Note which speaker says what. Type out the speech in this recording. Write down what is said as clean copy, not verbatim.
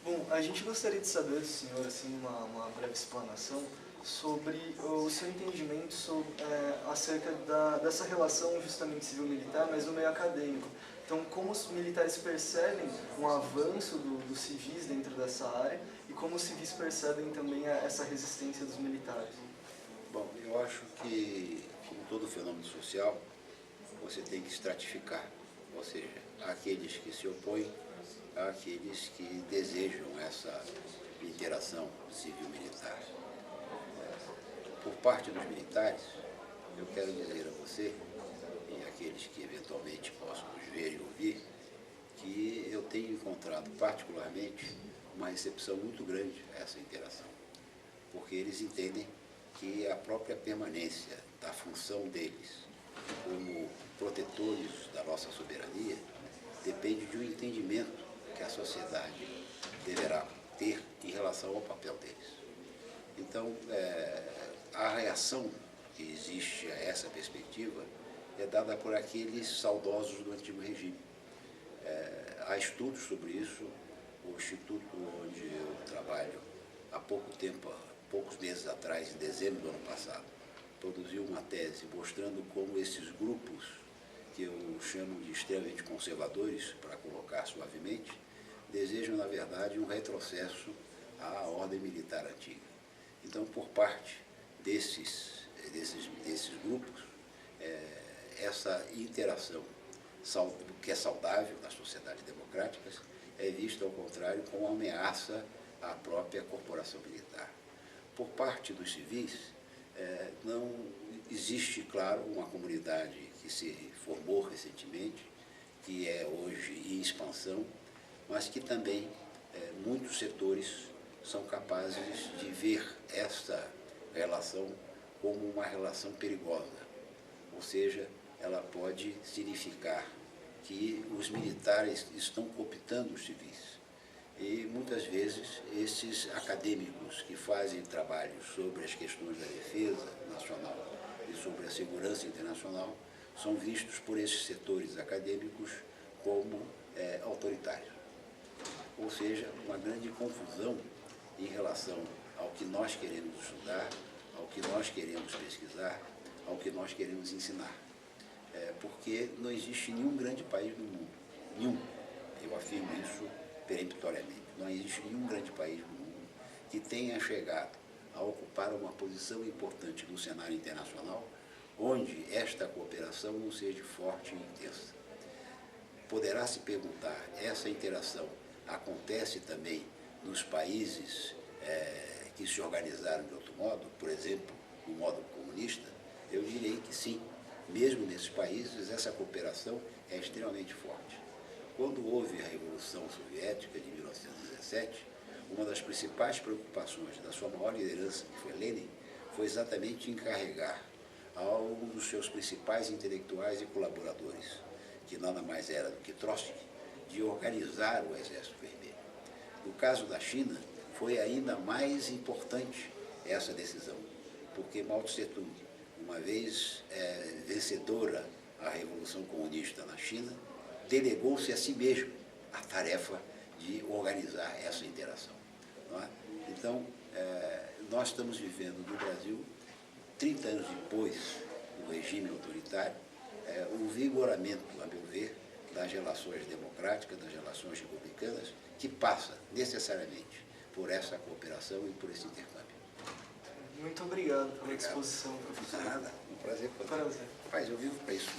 Speaker 1: Bom, a gente gostaria de saber do senhor, assim, uma breve explanação sobre o seu entendimento acerca dessa relação justamente civil-militar, mas no meio acadêmico. Então, como os militares percebem um avanço dos civis dentro dessa área e como os civis percebem também essa resistência dos militares?
Speaker 2: Bom, eu acho que, como todo fenômeno social, você tem que estratificar, ou seja, há aqueles que se opõem, há aqueles que desejam essa interação civil-militar. Por parte dos militares, eu quero dizer a você, e àqueles que eventualmente possam nos ver e ouvir, que eu tenho encontrado particularmente uma recepção muito grande a essa interação, porque eles entendem que a própria permanência da função deles como protetores da nossa soberania depende de um entendimento que a sociedade deverá ter em relação ao papel deles. Então, a reação que existe a essa perspectiva é dada por aqueles saudosos do antigo regime. Há estudos sobre isso. O instituto onde eu trabalho, há pouco tempo, poucos meses atrás, em dezembro do ano passado, produziu uma tese mostrando como esses grupos, que eu chamo de extremamente conservadores, para colocar suavemente, desejam, na verdade, um retrocesso à ordem militar antiga. Então, por parte desses grupos, essa interação que é saudável nas sociedades democráticas é vista, ao contrário, como uma ameaça à própria corporação militar. Por parte dos civis, não existe, claro, uma comunidade que se formou recentemente, que é hoje em expansão, mas que também muitos setores são capazes de ver esta relação como uma relação perigosa. Ou seja, ela pode significar que os militares estão cooptando os civis. E, muitas vezes, esses acadêmicos que fazem trabalhos sobre as questões da defesa nacional e sobre a segurança internacional são vistos por esses setores acadêmicos como autoritários. Ou seja, uma grande confusão em relação ao que nós queremos estudar, ao que nós queremos pesquisar, ao que nós queremos ensinar. Porque não existe nenhum grande país no mundo, nenhum, eu afirmo isso peremptoriamente, não existe nenhum grande país no mundo que tenha chegado a ocupar uma posição importante no cenário internacional, onde esta cooperação não seja forte e intensa. Poderá se perguntar, essa interação acontece também nos países que se organizaram de outro modo, por exemplo, no modo comunista? Eu direi que sim. Mesmo nesses países, essa cooperação é extremamente forte. Quando houve a Revolução Soviética de 1917, uma das principais preocupações da sua maior liderança, que foi Lenin, foi exatamente encarregar a um dos seus principais intelectuais e colaboradores, que nada mais era do que Trotsky, de organizar o Exército Vermelho. No caso da China, foi ainda mais importante essa decisão, porque Mao Tse-tung, uma vez vencedora a Revolução Comunista na China, delegou-se a si mesmo a tarefa de organizar essa interação. Não é? Então, nós estamos vivendo no Brasil, 30 anos depois do regime autoritário, um vigoramento, a meu ver, das relações democráticas, das relações republicanas, que passa necessariamente por essa cooperação e por esse intercâmbio.
Speaker 1: Muito obrigado pela exposição, professor.
Speaker 2: Nada, um prazer.
Speaker 1: Prazer.
Speaker 2: Rapaz, eu vivo para isso.